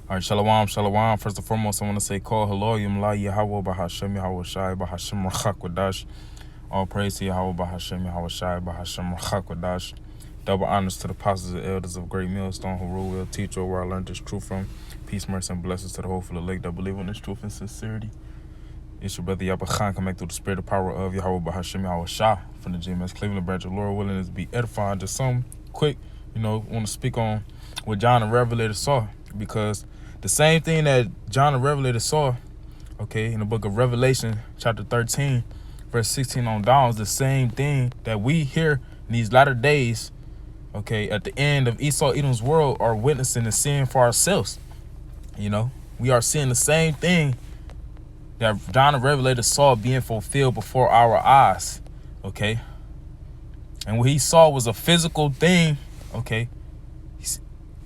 All right, shalom, shalom. First and foremost, I want to say call hello, Yumla Yahweh Bahashem Yahweh Shai Bahashem Rachak Wadash. All praise to Yahweh Bahashem Yahweh Shai Bahashem Rachak Wadash. Double honors to the apostles and elders of Great Millstone who rule will teach where I learned this truth from. Peace, mercy, and blessings to the whole full of lake that believe in this truth and sincerity. It's your brother Yabba Khan coming through the spirit and power of Yahweh Bahashem Yahweh Shai from the GMS Cleveland branch of Lord willing is to be edifying. Just some quick, want to speak on what John the Revelator saw, because the same thing that John the Revelator saw, in the book of Revelation, chapter 13, verse 16 on down, is the same thing that we here in these latter days, at the end of Esau Edom's world, are witnessing and seeing for ourselves. We are seeing the same thing that John the Revelator saw being fulfilled before our eyes, And what he saw was a physical thing,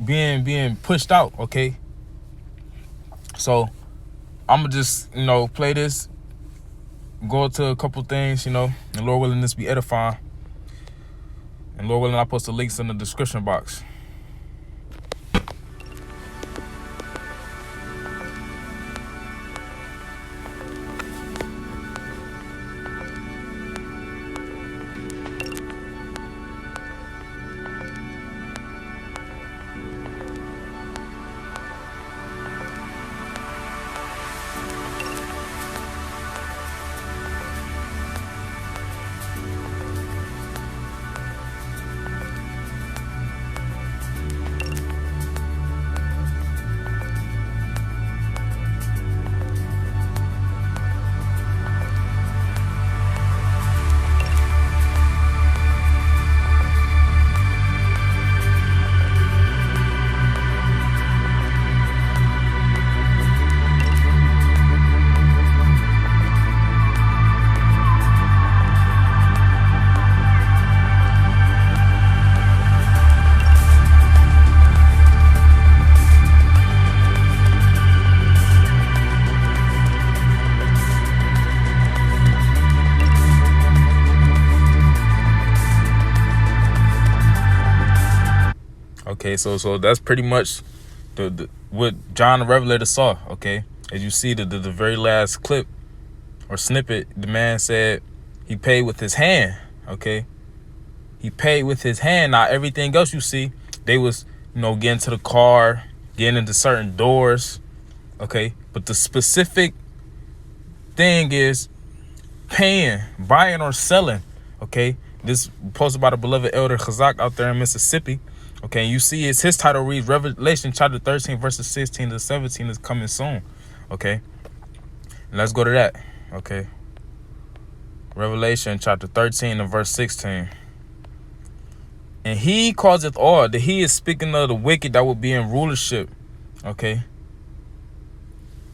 being pushed out, So I'm going to just, play this, go to a couple things, and Lord willing, this be edifying. And Lord willing, I'll post the links in the description box. So that's pretty much the what John the Revelator saw, As you see the very last clip or snippet, the man said he paid with his hand, He paid with his hand. Now, everything else you see, they was, getting to the car, getting into certain doors, But the specific thing is paying, buying or selling, This posted by the beloved elder Chazak out there in Mississippi. You see his title reads Revelation chapter 13 verses 16 to 17 is coming soon. And let's go to that. Revelation chapter 13 and verse 16. And he causeth all, that he is speaking of the wicked that will be in rulership,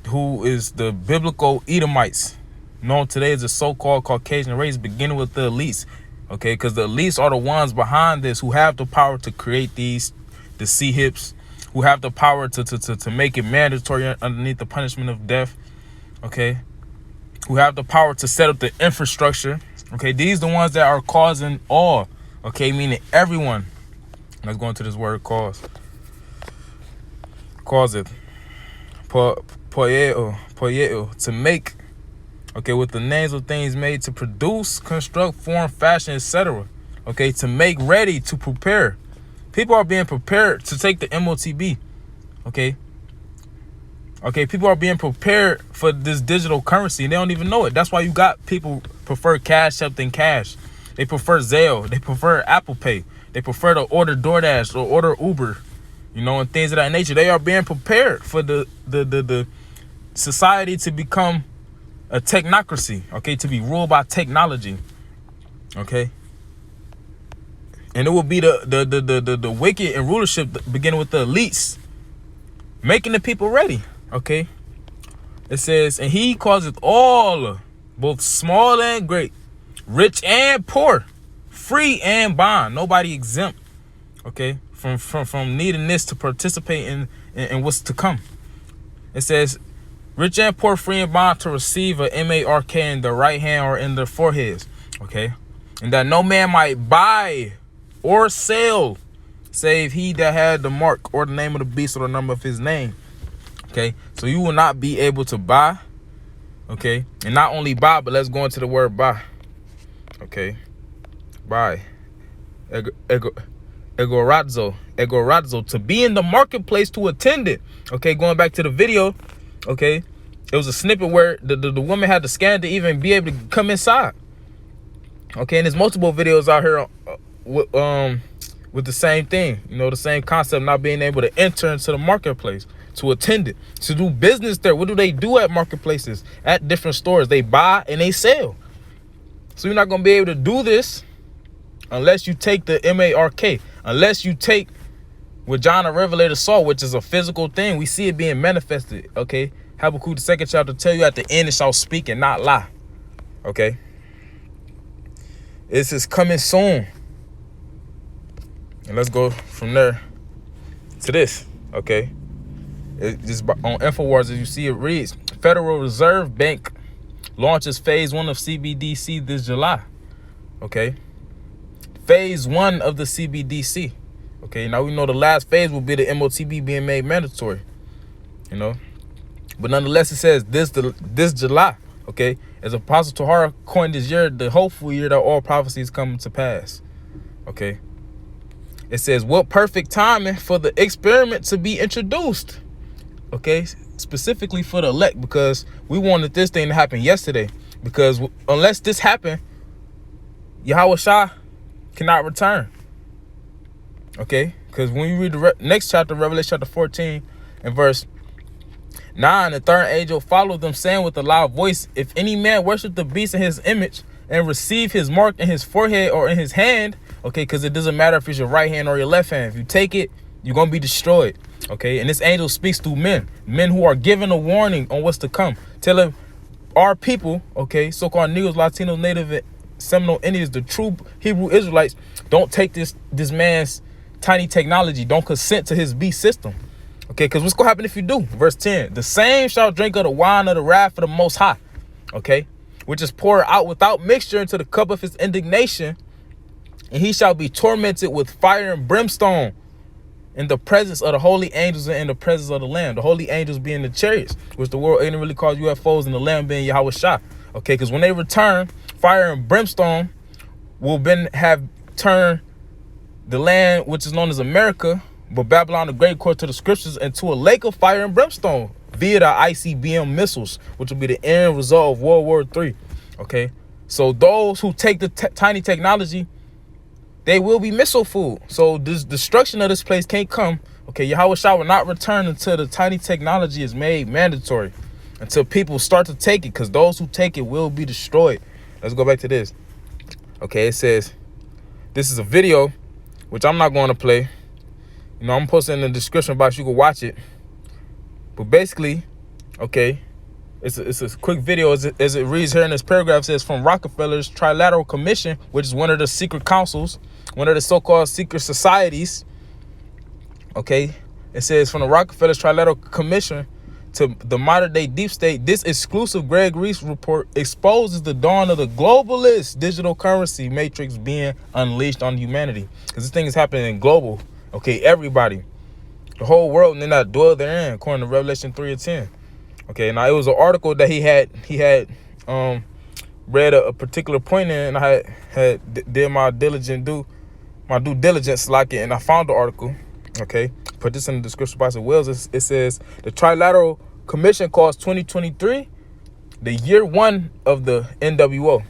who is the biblical Edomites, known today as the so-called Caucasian race, beginning with the elites. Because the elites are the ones behind this, who have the power to create the C-hips, who have the power to make it mandatory underneath the punishment of death, who have the power to set up the infrastructure, These are the ones that are causing all, meaning everyone. Let's go into this word cause. Causeth, poieo, to make, with the names of things made, to produce, construct, form, fashion, etc. To make ready, to prepare. People are being prepared to take the MOTB. People are being prepared for this digital currency, and they don't even know it. That's why you got people prefer Cash App than cash. They prefer Zelle. They prefer Apple Pay. They prefer to order DoorDash or order Uber, and things of that nature. They are being prepared for the society to become a technocracy, to be ruled by technology, and it will be the wicked in rulership, beginning with the elites, making the people ready, It says, and he causeth all, both small and great, rich and poor, free and bond, nobody exempt, from needing this to participate in what's to come. It says, rich and poor, free and bond, to receive a MARK in the right hand or in their foreheads. And that no man might buy or sell, save he that had the mark or the name of the beast or the number of his name. Okay, so you will not be able to buy. Okay, and not only buy, but let's go into the word buy. Okay, buy. Egorazzo, to be in the marketplace, to attend it. Okay, going back to the video. Okay, it was a snippet where the woman had to scan to even be able to come inside. Okay, and there's multiple videos out here with the same thing, you know, the same concept, not being able to enter into the marketplace, to attend it, to do business there. What do they do at marketplaces, at different stores? They buy and they sell. So you're not going to be able to do this unless you take the MARK, unless you take what John the Revelator saw, which is a physical thing. We see it being manifested. Okay, Habakkuk, the 2nd chapter, tell you at the end it shall speak and not lie. Okay, this is coming soon. And let's go from there to this. Okay, just on InfoWars, as you see, it reads: Federal Reserve Bank launches phase 1 of CBDC this July. Okay, phase 1 of the CBDC. Okay, now we know the last phase will be the MOTB being made mandatory, you know, but nonetheless it says this July. Okay, as Apostle Tahara coined this year, the hopeful year that all prophecies come to pass. Okay, it says, what perfect timing for the experiment to be introduced. Okay, specifically for the elect, because we wanted this thing to happen yesterday, because unless this happened, Yahweh Shah cannot return. Okay, because when you read the next chapter, Revelation chapter 14 and verse 9, the third angel followed them, saying with a loud voice, if any man worship the beast in his image and receive his mark in his forehead or in his hand, okay, because it doesn't matter if it's your right hand or your left hand. If you take it, you're going to be destroyed. Okay, and this angel speaks to men who are given a warning on what's to come, telling our people, okay, so-called Negroes, Latinos, Native, Seminole Indians, the true Hebrew Israelites, don't take this man's tiny technology. Don't consent to his beast system. Okay, because what's going to happen if you do? Verse 10, the same shall drink of the wine of the wrath of the Most High, okay, which is poured out without mixture into the cup of his indignation, and he shall be tormented with fire and brimstone in the presence of the holy angels and in the presence of the Lamb. The holy angels being the chariots, which the world ignorantly calls UFOs, and the Lamb being Yahweh Shah. Okay, because when they return, fire and brimstone will have turned the land, which is known as America, but Babylon the Great, according to the scriptures, into a lake of fire and brimstone via the ICBM missiles, which will be the end result of World War III. Okay, so those who take the tiny technology, they will be missile food. So this destruction of this place can't come. Okay, Yahweh Shah will not return until the tiny technology is made mandatory, until people start to take it, because those who take it will be destroyed. Let's go back to this. Okay, it says, this is a video, which I'm not going to play. You know, I'm posting in the description box. You can watch it. But basically, okay, it's a quick video as it reads here in this paragraph. It says, from Rockefeller's Trilateral Commission, which is one of the secret councils, one of the so-called secret societies. Okay, it says, from the Rockefeller's Trilateral Commission to the modern-day deep state, this exclusive Greg Reese report exposes the dawn of the globalist digital currency matrix being unleashed on humanity. Because this thing is happening in global. Okay, everybody, the whole world, and then that dwell therein, according to Revelation 3 and 10. Okay, now it was an article that he had read a particular point in, and I had did my due diligence, like it, and I found the article. Okay, put this in the description box as well. It says the Trilateral Commission calls 2023 the year 1 of the NWO.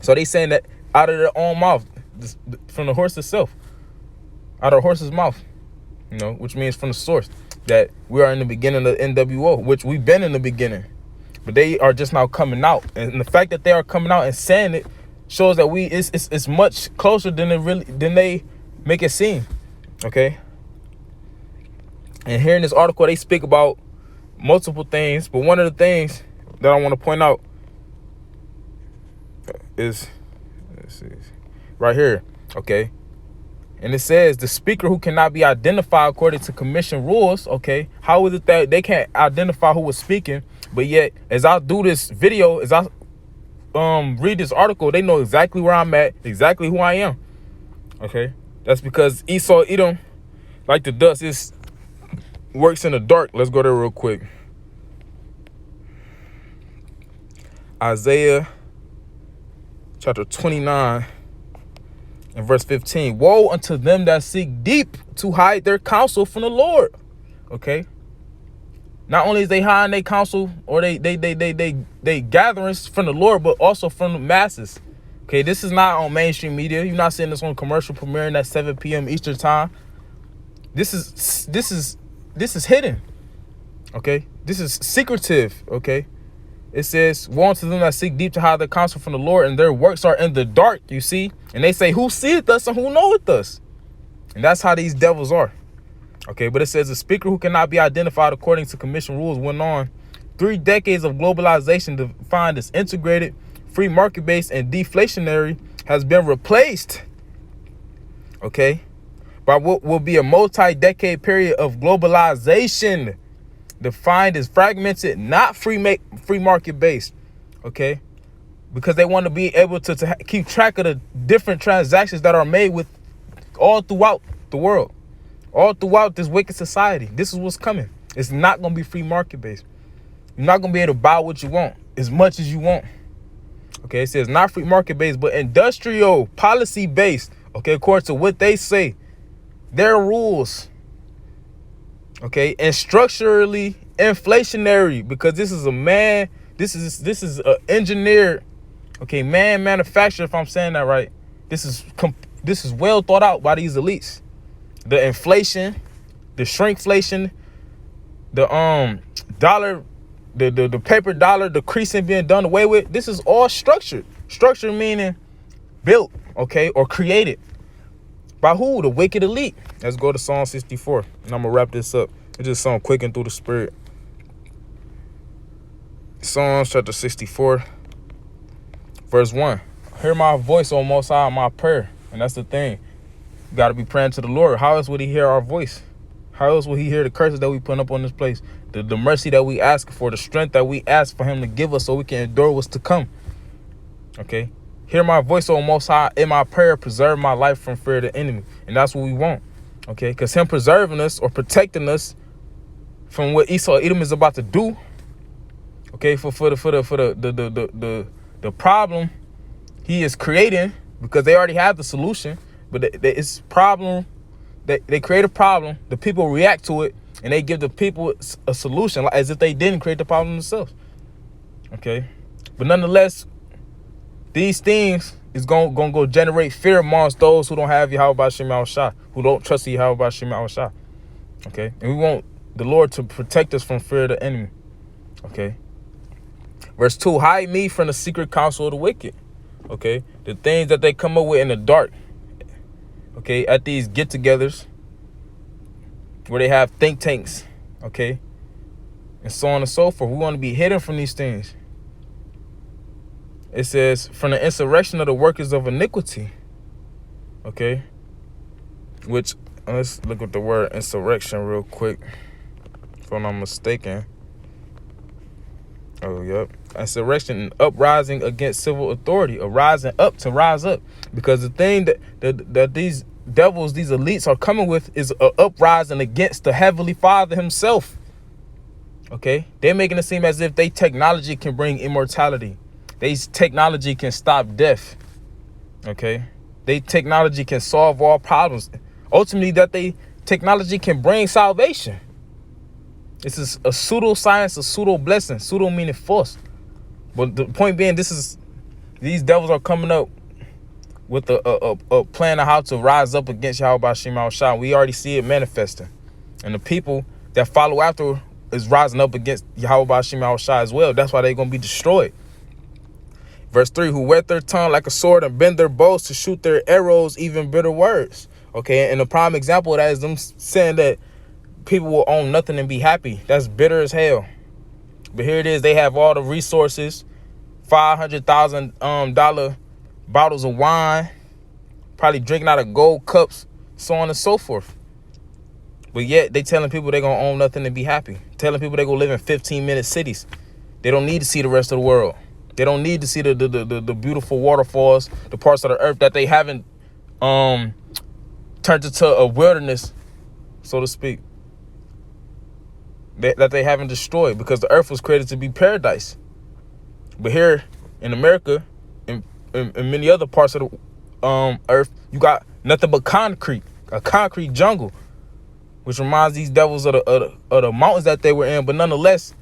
So they saying that out of their own mouth, from the horse itself. Out of the horse's mouth, you know, which means from the source, that we are in the beginning of the NWO, which we've been in the beginning, but they are just now coming out. And the fact that they are coming out and saying it shows that it's much closer than they make it seem. Okay. And here in this article, they speak about multiple things, but one of the things that I want to point out is, let's see, right here. Okay. And it says the speaker who cannot be identified according to commission rules. Okay, how is it that they can't identify who was speaking, but yet as I do this video, as I read this article, they know exactly where I'm at, exactly who I am. Okay, that's because Esau, Edom, like the dust, works in the dark. Let's go there real quick. Isaiah chapter 29 and verse 15. Woe unto them that seek deep to hide their counsel from the Lord. Okay. Not only is they hiding their counsel or they gatherings from the Lord, but also from the masses. Okay, this is not on mainstream media. You're not seeing this on commercial premiering at 7 p.m. Eastern time. This is hidden. Okay, this is secretive. Okay, it says, woe unto them that seek deep to hide their counsel from the Lord, and their works are in the dark. You see, and they say, who seeth us and who knoweth us? And that's how these devils are. Okay, but it says a speaker who cannot be identified according to commission rules went on. 3 decades of globalization defined as integrated, free market-based, and deflationary has been replaced, okay, by what will be a multi-decade period of globalization defined as fragmented, not free market-based, okay, because they want to be able to keep track of the different transactions that are made with all throughout the world. All throughout this wicked society. This is what's coming. It's not going to be free market based. You're not going to be able to buy what you want as much as you want. Okay, it says not free market based, but industrial policy based. Okay, according to what they say, their rules. Okay, and structurally inflationary, because this is a engineered, okay, man manufactured, if I'm saying that right. This is well thought out by these elites. The inflation, the shrinkflation, the dollar, the paper dollar decreasing, being done away with. This is all structured. Structured meaning built, okay, or created by who? The wicked elite. Let's go to Psalm 64, and I'm gonna wrap this up. It's just something quicking through the spirit. Psalms chapter 64, verse 1. Hear my voice, O Most High, my prayer, and that's the thing. You got to be praying to the Lord. How else would he hear our voice? How else would he hear the curses that we put up on this place? The mercy that we ask for, the strength that we ask for him to give us so we can endure what's to come. Okay? Hear my voice, O Most High, in my prayer, preserve my life from fear of the enemy. And that's what we want. Okay? Because him preserving us or protecting us from what Edom is about to do. Okay? For the problem he is creating, because they already have the solution. But it's problem. They create a problem. The people react to it, and they give the people a solution, like as if they didn't create the problem themselves. Okay, but nonetheless, these things is gonna go generate fear amongst those who don't have Yahweh B'Shem Yahushua, who don't trust Yahweh B'Shem Yahushua. Okay, and we want the Lord to protect us from fear of the enemy. Okay, verse 2: hide me from the secret counsel of the wicked. Okay, the things that they come up with in the dark. Okay, at these get-togethers where they have think tanks, okay, and so on and so forth. We want to be hidden from these things. It says, from the insurrection of the workers of iniquity, okay, which, let's look at the word insurrection real quick, if I'm not mistaken. Oh, yep. Insurrection, uprising against civil authority, arising up to rise up. Because the thing that these devils, these elites are coming with is an uprising against the Heavenly Father himself. Okay? They're making it seem as if they technology can bring immortality. They technology can stop death. Okay? They technology can solve all problems. Ultimately, that they technology can bring salvation. This is a pseudo-science, a pseudo-blessing. Pseudo meaning false. But the point being, these devils are coming up with a plan of how to rise up against Yahweh B'Shem Yahushua. We already see it manifesting. And the people that follow after is rising up against Yahweh B'Shem Yahushua as well. That's why they're going to be destroyed. Verse 3, who whet their tongue like a sword and bend their bows to shoot their arrows, even bitter words. Okay, and the prime example of that is them saying that people will own nothing and be happy. That's bitter as hell. But here it is. They have all the resources, $500,000 bottles of wine, probably drinking out of gold cups, so on and so forth. But yet they telling people they're going to own nothing and be happy. Telling people they're going to live in 15-minute cities. They don't need to see the rest of the world. They don't need to see the beautiful waterfalls, the parts of the earth that they haven't turned into a wilderness, so to speak. that they haven't destroyed, because the earth was created to be paradise. But here in America, in many other parts of the earth, you got nothing but concrete, a concrete jungle, which reminds these devils of the mountains that they were in. But nonetheless,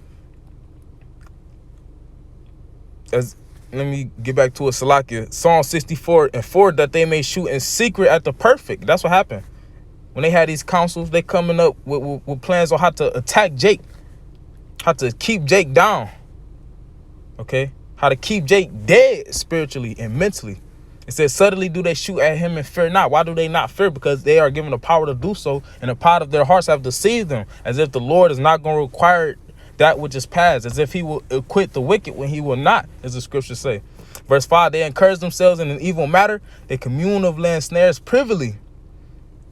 let me get back to it, Salakia. Psalm 64:4, that they may shoot in secret at the perfect. That's what happened. When they had these councils, they coming up with plans on how to attack Jake, how to keep Jake down, okay? How to keep Jake dead spiritually and mentally. It says, suddenly do they shoot at him and fear not. Why do they not fear? Because they are given the power to do so, and the pride of their hearts have deceived them, as if the Lord is not going to require that which is past, as if he will acquit the wicked when he will not, as the scriptures say. Verse 5, they encourage themselves in an evil matter. They commune of land snares privily.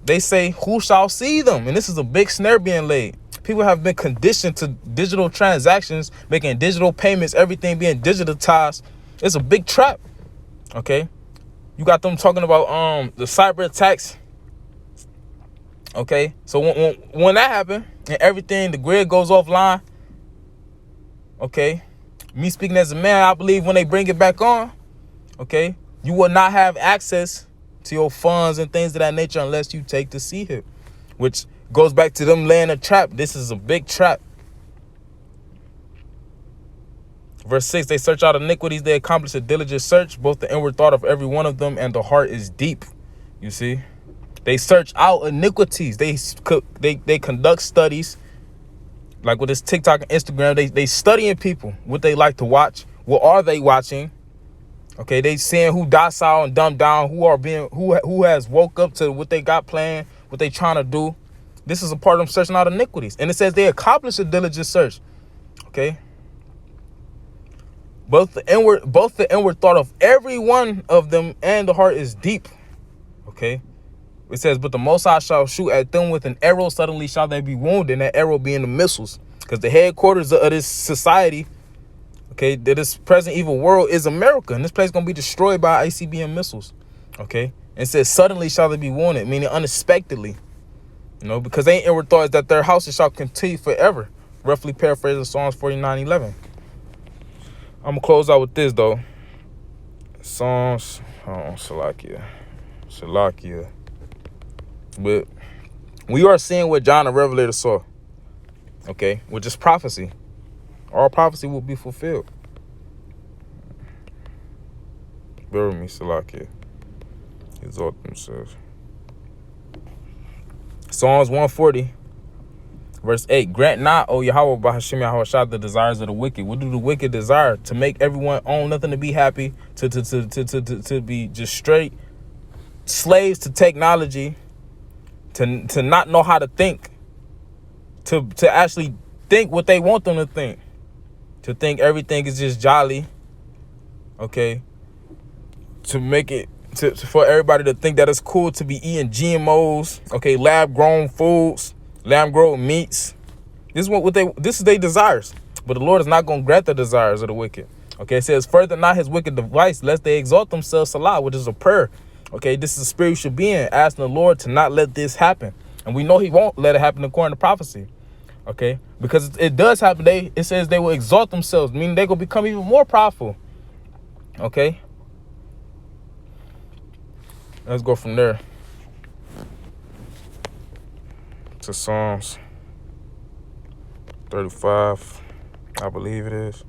They say, who shall see them? And this is a big snare being laid. People have been conditioned to digital transactions, making digital payments, everything being digitized. It's a big trap, okay? You got them talking about the cyber attacks, okay? So when that happened and everything, the grid goes offline, okay? Me speaking as a man, I believe when they bring it back on, okay, you will not have access to your funds and things of that nature unless you take the sea hip, which goes back to them laying a trap. This is a big trap. Verse 6, they search out iniquities, they accomplish a diligent search, both the inward thought of every one of them and the heart is deep. You see, they search out iniquities. They conduct studies, like with this TikTok and Instagram. They studying people, what they like to watch, what are they watching. Okay, they seeing who docile and dumbed down, who has woke up to what they got planned, what they trying to do. This is a part of them searching out iniquities. And it says they accomplish a diligent search. Okay. Both the inward thought of every one of them and the heart is deep. Okay. It says, but the Most High shall shoot at them with an arrow, suddenly shall they be wounded, and that arrow being the missiles. Because the headquarters of this society, okay, that this present evil world is America, and this place is going to be destroyed by ICBM missiles, okay? And it says, suddenly shall they be wounded, meaning unexpectedly, you know, because they inward thought is that their houses shall continue forever, roughly paraphrasing Psalms 49:11. I'm going to close out with this, though. Psalms, Salakia. But we are seeing what John the Revelator saw, okay, which is prophecy. All prophecy will be fulfilled. Bear with me, Salakia. Exalt themselves. Psalms 140, verse 8. Grant not, O Yahweh, Bahashim Yahushua, the desires of the wicked. What do the wicked desire? To make everyone own nothing, to be happy, to be just straight slaves to technology, to not know how to think, to actually think what they want them to think. To think everything is just jolly, okay? To make it, for everybody to think that it's cool to be eating GMOs, okay? Lab-grown foods, lab-grown meats. This is their desires. But the Lord is not going to grant the desires of the wicked. Okay, it says, further not his wicked device, lest they exalt themselves, Salah, which is a prayer. Okay, this is the spirit you should be in, asking the Lord to not let this happen. And we know he won't let it happen according to prophecy. Okay, because it does happen. It says they will exalt themselves, meaning they will become even more powerful. Okay, let's go from there to Psalms 35, I believe it is.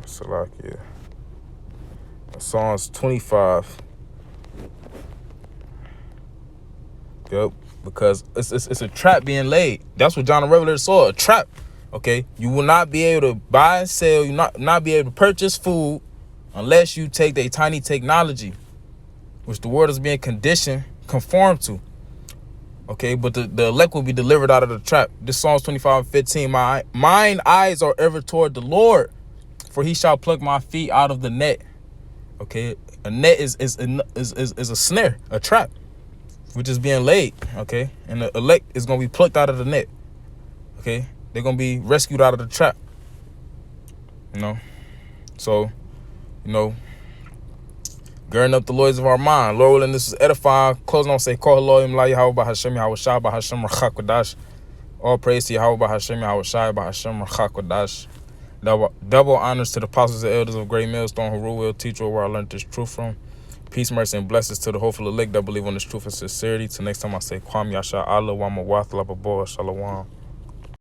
Salakia. Psalms 25. Yep, because it's a trap being laid. That's what John the Revelator saw, a trap. Okay, you will not be able to buy and sell. You not be able to purchase food unless you take the tiny technology, which the world is being conformed to. Okay, but the elect will be delivered out of the trap. This Psalms 25:15. Mine eyes are ever toward the Lord, for he shall pluck my feet out of the net. Okay, a net is a snare, a trap, which is being laid. Okay, and the elect is going to be plucked out of the net. Okay, they're going to be rescued out of the trap. You know, so You know, girding up the loins of our mind. Lord willing, this is edifying. Closing on, say, Call Elohim, La Yahweh, Hashem, Yahweh Shai, Hashem, Rachak Kodash. All praise to Yahweh, Hashem, Yahweh Shai, Hashem, Rachak Kodash. Double honors to the apostles and elders of Great Millstone, who rule, will teach, where I learned this truth from. Peace, mercy, and blessings to the hopeful elect that believe on this truth and sincerity. Till next time I say, Kwam Yasha Allah, Wama Wath, Lababo, Shalom.